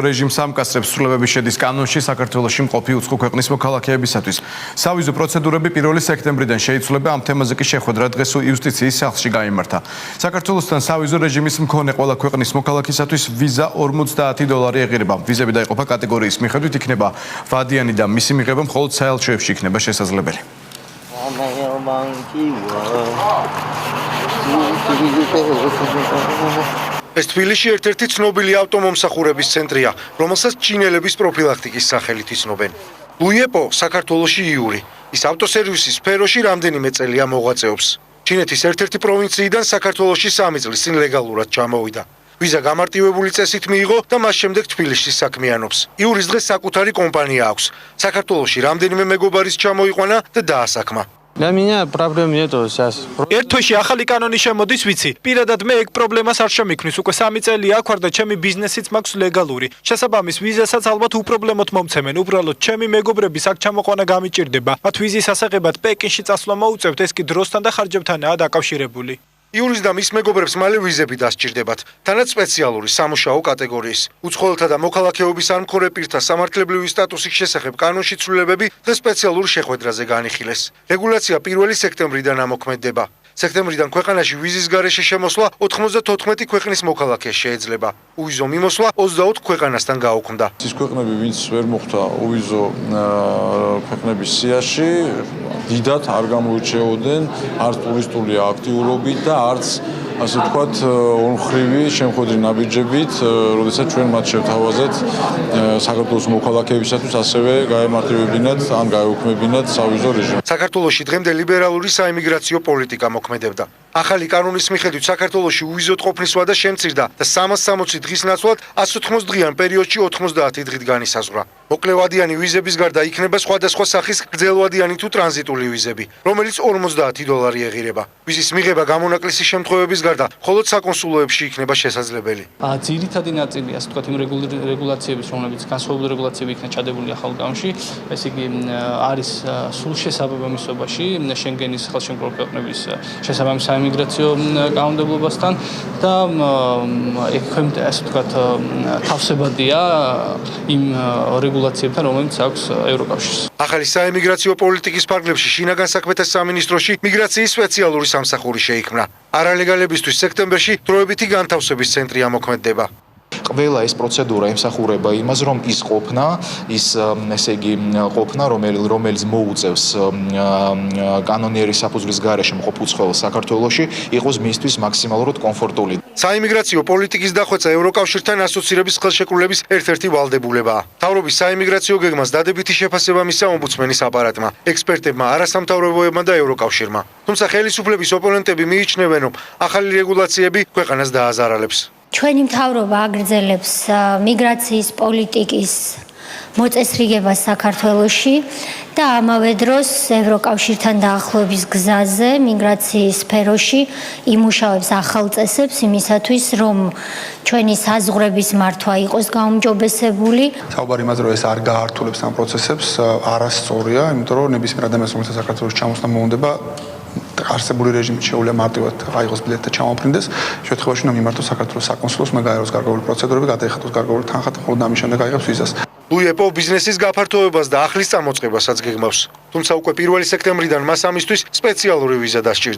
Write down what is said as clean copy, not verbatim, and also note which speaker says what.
Speaker 1: რეჟიმს ამკაცრებს ცვლილებების შედის კანონში საქართველოში მყოფი უცხო ქვეყნის მოქალაქეებისათვის. სავიზო პროცედურები 1 სექტემბრიდან შეიცვლება, ამ თემაზე კი შეხვედრა დღეს იუსტიციის სახლში გაიმართა. საქართველოსთან სავიზო რეჟიმის მქონე ყველა ქვეყნის მოქალაქისათვის ვიზა $50 ეღირება. ვიზები დაიყოფა კატეგორიის მიხედვით, იქნება ვადიანი და მისი მიღება მხოლოდ საელჩოებში იქნება შესაძლებელი.
Speaker 2: ეს თბილისში ერთ-ერთი ცნობილი ავტომომსახურების ცენტრია, რომელსაც ჩინელების პროფილაქტიკის სახელით იცნობენ. ლუიეპო საქართველოში იური. ის ავტოსერვისის სფეროში რამდენიმე წელია მოღვაწეობს. ჩინეთის ერთ-ერთი პროვინციიდან საქართველოში 3 წლის წინ ლეგალურად ჩამოვიდა. ვიზა გამარტივებული წესით მიიღო და მას შემდეგ თბილისში საქმიანობს. იურის დღეს საკუთარი კომპანია აქვს. საქართველოში რამდენიმე მეგობარის ჩამოიყვანა და დაასაქმა.
Speaker 3: Для меня проблем нету сейчас.
Speaker 4: ერთ თვეში ახალი კანონი შემოდის, ვიცი. პირადად მე ეგ პრობლემას არ შემიქმნის. უკვე 3 წელია აქ ვარ და ჩემი ბიზნესიც მაქვს ლეგალური. შესაბამის ვიზასაც ალბათ უპრობლემოდ მომცემენ. უბრალოდ ჩემი მეგობრების აქ ჩამოყვანა გამიჭირდება. მათ ვიზის ასაღებად პეკინში წასვლა მოუწევთ, ეს კი დროსთან და ხარჯებთანაა დაკავშირებული.
Speaker 2: იურის და მის მეგობრებს მალე ვიზები დასჭირდებათ. თანაც სპეციალური სამუშაო კატეგორიის. უცხოელთა და მოქალაქეობის არ მქონე პირთა სამართლებრივი სტატუსის შესახებ კანონში ცვლილებები და სპეციალურ შეხვედრაზე განიხილეს. რეგულაცია 1 სექტემბრიდან ამოქმედდება. სექტემბრიდან ქვეყანაში ვიზის გარეშე შემოსვლა 94 ქვეყნის მოქალაქეს შეეძლება. უვიზო მიმოსვლა 24 ქვეყანასთან გაუქმდა.
Speaker 5: ის ქვეყნები, ვინც ვერ მოხვდა უვიზო ქვეყნების სიაში, დიდად არ გამოირჩეოდნენ არც ტურისტული აქტიურობით და არც ასე ვთქვათ, ორმხრივი შემოხვედრი ნაბიჯებით, როდესაც ჩვენ მათ შევთავაზეთ საქართველოს მოქალაქეებისათვის ასევე გაემართებებინათ ან გაეუქმებინათ სავიზო რეჟიმი.
Speaker 2: საქართველოში დღემდე ლიბერალური საიმიგრაციო პოლიტიკა მოქმედებდა. ახალი კანონის მიხედვით საქართველოში უვიზოდ ყოფნის ვადა შემცირდა და 360 დღის ნაცვლად 180 დღიან პერიოდში 90 დღით განისაზღვრა. მოკლევადიანი ვიზების გარდა იქნება სხვადასხვა სახის გრძელვადიანი თუ ტრანზიტული ვიზები, რომელიც $50 ეღირება. ვიზის მიღება გამონაკლისის შემთხვევების გარდა მხოლოდ საკონსულოებში იქნება შესაძლებელი.
Speaker 3: ძირითადი ნაწილი, ასე ვთქვათ, იმ რეგულაციების, რომლებიც განსხვავებული რეგულაციები იქნა ჩადებული ახალ კანონში, ესე იგი არის სულ შესაბამისობაში შენგენის ხელშემწყობ ქვეყნების შესაბამის საიმიგრაციო კანონმდებლობასთან და ასე ვთქვათ, თავსებადია იმ რეგულაციებთან, რომლებიც აქვს ევროკავშირს.
Speaker 2: ახალი საიმიგრაციო პოლიტიკის ფარგლებში შინაგან საქმეთა სამინისტროში მიგრაციის სპეციალური სამსახური შეიქმნა. არალეგალებისთვის სექტემბერში დროებითი განთავსების ცენტრი ამოქმედდება.
Speaker 6: ყველა ეს პროცედურა ემსახურება იმას, რომ ის ყოფნა, ესე იგი ყოფნა, რომელიც მოუწევს კანონიერი საფუძვლის გარეშე მყოფ უცხოელს საქართველოში, იყოს მისთვის მაქსიმალურად კომფორტული.
Speaker 2: საიმიგრაციო პოლიტიკის დახვეწა ევროკავშირთან ასოცირების ხელშეკრულების ერთ-ერთი ვალდებულებაა. მთავრობის საიმიგრაციო გეგმას დადებითი შეფასება მისცა ომბუდსმენის აპარატმა, ექსპერტებმა, არასამთავრობოებმა და ევროკავშირმა. თუმცა ხელისუფლების ოპონენტები მიიჩნევენ, რომ ახალი რეგულაციები ქვეყანას დააზარალებს.
Speaker 7: ჩვენი მთავრობა აგრძელებს მიგრაციის პოლიტიკის მოწესრიგებას საქართველოში და ამავე დროს ევროკავშირთან დაახლოების გზაზე მიგრაციის სფეროში იმუშავებს ახალ წესებს იმისათვის, რომ ჩვენი საზღვრების მართვა იყოს გაუმჯობესებული.
Speaker 8: საუბარი იმაზე, რომ ეს არ გაართულებს ამ პროცესებს, არასწორია, იმიტომ რომ ნებისმიერ ადამიანს, რომელსაც საქართველოში ჩამოსვლა მოუნდება, არსებული რეჟიმით შეუძლია მარტივად აიღოს ბილეთი და ჩამოფრინდეს. შემთხვევაში უნდა მიმართოს საქართველოს საკონსულოს, უნდა გაეროს გარკვეული პროცედურები, გადაიხადოს გარკვეული თანხა და მხოლოდ ამის შემდეგ აიღებს ვიზას. ლუიეპო ბიზნესის გაფართოებას და ახლის წამოწყებასაც გეგმავს. თუმცა უკვე 1 სექტემბრიდან მას ამისთვის სპეციალური ვიზა დასჭირდა.